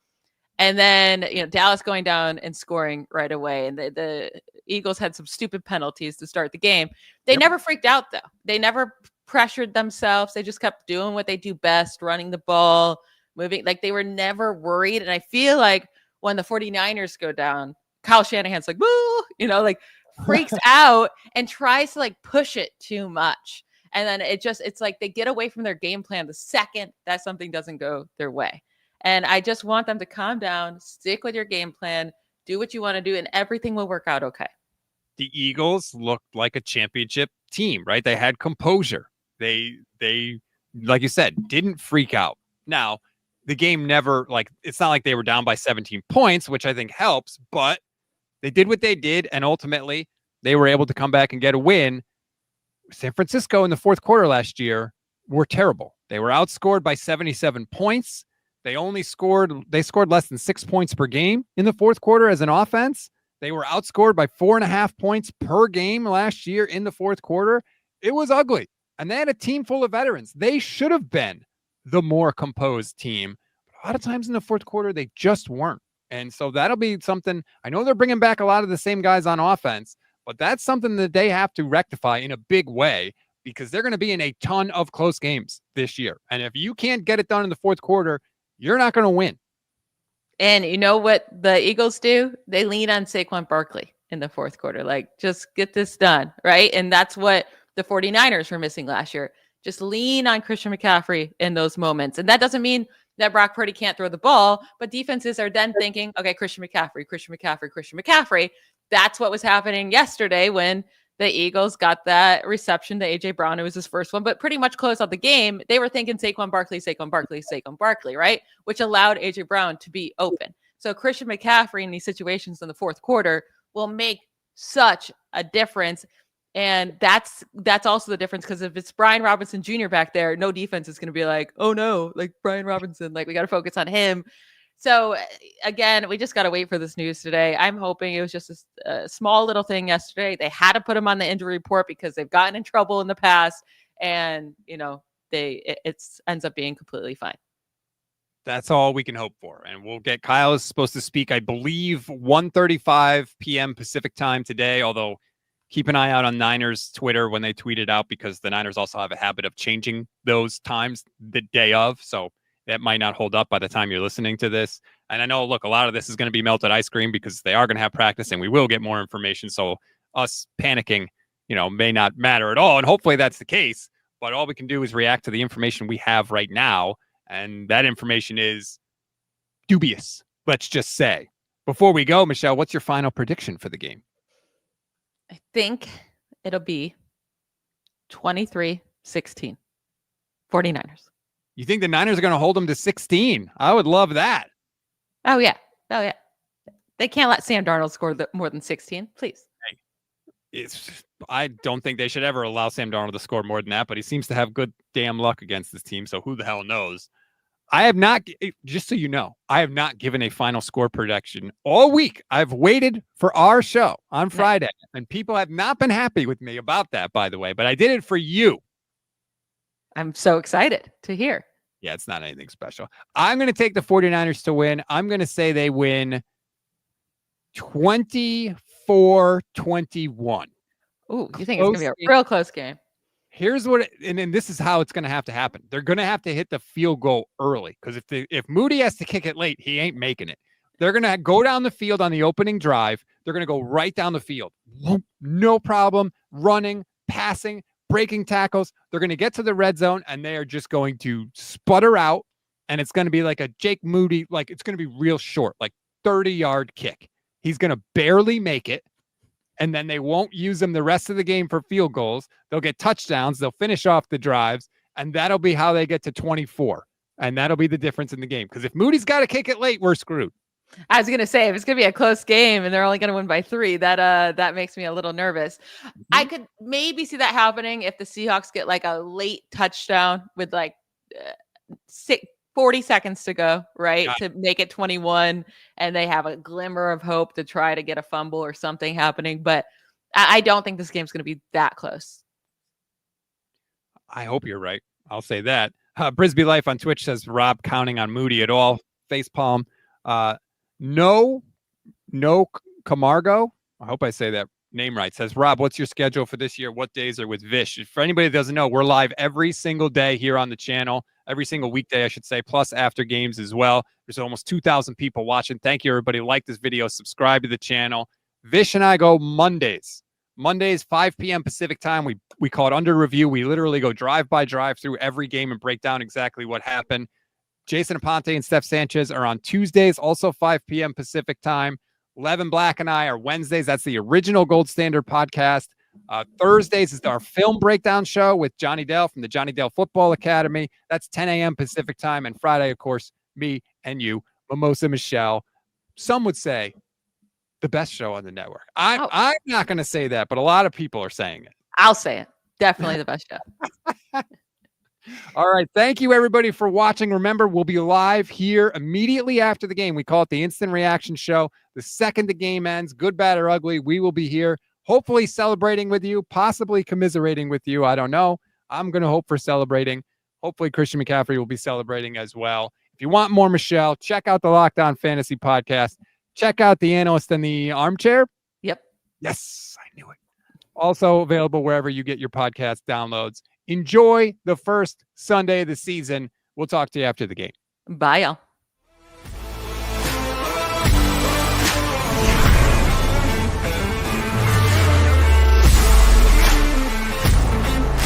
then, you know, Dallas going down and scoring right away. And the Eagles had some stupid penalties to start the game. They never freaked out, though. They never pressured themselves. They just kept doing what they do best, running the ball. moving. Like they were never worried. And I feel like when the 49ers go down, Kyle Shanahan's like, woo, like freaks out and tries to like push it too much. And then it's like they get away from their game plan the second that something doesn't go their way. And I just want them to calm down, stick with your game plan, do what you want to do, and everything will work out okay. The Eagles looked like a championship team, right? They had composure. They like you said, didn't freak out. Now, the game never, it's not like they were down by 17 points, which I think helps, but they did what they did, and ultimately they were able to come back and get a win. San Francisco in the fourth quarter last year were terrible. They were outscored by 77 points. They scored less than 6 points per game in the fourth quarter as an offense. They were outscored by 4.5 points per game last year in the fourth quarter. It was ugly. And they had a team full of veterans. They should have been the more composed team. But a lot of times in the fourth quarter, they just weren't. And so that'll be something. I know they're bringing back a lot of the same guys on offense, but that's something that they have to rectify in a big way because they're going to be in a ton of close games this year. And if you can't get it done in the fourth quarter, you're not going to win. And you know what the Eagles do? They lean on Saquon Barkley in the fourth quarter. Like, just get this done, right? And that's what the 49ers were missing last year. Just lean on Christian McCaffrey in those moments. And that doesn't mean that Brock Purdy can't throw the ball, but defenses are then thinking, okay, Christian McCaffrey. That's what was happening yesterday when the Eagles got that reception to A.J. Brown. It was his first one, but pretty much closed out the game. They were thinking Saquon Barkley, right? Which allowed A.J. Brown to be open. So Christian McCaffrey in these situations in the fourth quarter will make such a difference. And that's also the difference, because if it's Brian Robinson Jr. back there, no defense is going to be like, oh no, like Brian Robinson, like we got to focus on him. So again, we just got to wait for this news today. I'm hoping it was just a small little thing yesterday. They had to put him on the injury report because they've gotten in trouble in the past, and it ends up being completely fine. That's all we can hope for. And we'll get Kyle is supposed to speak, I believe, 1:35 p.m. Pacific time today, although keep an eye out on Niners Twitter when they tweet it out, because the Niners also have a habit of changing those times the day of. So that might not hold up by the time you're listening to this. And I know, look, a lot of this is going to be melted ice cream because they are going to have practice and we will get more information. So us panicking, may not matter at all. And hopefully that's the case. But all we can do is react to the information we have right now. And that information is dubious, let's just say. Before we go, Michelle, what's your final prediction for the game? I think it'll be 23-16. 49ers. You think the Niners are going to hold them to 16? I would love that. Oh, yeah. They can't let Sam Darnold score more than 16, please. I don't think they should ever allow Sam Darnold to score more than that, but he seems to have good damn luck against this team, so who the hell knows? I have not, just so you know, I have not given a final score prediction all week. I've waited for our show on Friday, and people have not been happy with me about that, by the way, but I did it for you. I'm so excited to hear. Yeah, it's not anything special. I'm going to take the 49ers to win. I'm going to say they win 24-21. Ooh, you think it's going to be a real close game? Here's what, and then this is how it's going to happen. They're going to have to hit the field goal early, because if Moody has to kick it late, he ain't making it. They're going to go down the field on the opening drive. They're going to go right down the field. No problem. Running, passing, breaking tackles. They're going to get to the red zone, and they are just going to sputter out, and it's going to be like a Jake Moody, like it's going to be real short, like 30-yard kick. He's going to barely make it, and then they won't use him the rest of the game for field goals. They'll get touchdowns. They'll finish off the drives, and that'll be how they get to 24, and that'll be the difference in the game, because if Moody's got to kick it late, we're screwed. I was going to say, if it's going to be a close game and they're only going to win by 3, that makes me a little nervous. Mm-hmm. I could maybe see that happening if the Seahawks get like a late touchdown with like 40 seconds to go, right? To make it 21, and they have a glimmer of hope to try to get a fumble or something happening. But I don't think this game's going to be that close. I hope you're right. I'll say that. Brisbee Life on Twitch says Rob counting on Moody at all. Facepalm. No Camargo. I hope I say that Name right says, Rob, what's your schedule for this year? What days are with Vish? For anybody that doesn't know, we're live every single day here on the channel, every single weekday, I should say, plus after games as well. There's almost 2,000 people watching. Thank you, everybody. Like this video, subscribe to the channel. Vish and I go Mondays, 5 p.m. Pacific time. We call it Under Review. We literally go drive through every game and break down exactly what happened. Jason Aponte and Steph Sanchez are on Tuesdays, also 5 p.m. Pacific time. Levin Black and I are Wednesdays. That's the original Gold Standard podcast. Thursdays is our film breakdown show with Johnny Dale from the Johnny Dale Football Academy. That's 10 a.m. Pacific time. And Friday, of course, me and you, Mimosa Michelle. Some would say the best show on the network. I'm not going to say that, but a lot of people are saying it. I'll say it. Definitely the best show. All right. Thank you, everybody, for watching. Remember, we'll be live here immediately after the game. We call it the Instant Reaction Show. The second the game ends, good, bad, or ugly, we will be here, hopefully celebrating with you, possibly commiserating with you. I don't know. I'm going to hope for celebrating. Hopefully, Christian McCaffrey will be celebrating as well. If you want more Michelle, check out the Locked On Fantasy Podcast. Check out the Analyst in the Armchair. Yep. Yes, I knew it. Also available wherever you get your podcast downloads. Enjoy the first Sunday of the season. We'll talk to you after the game. Bye, y'all.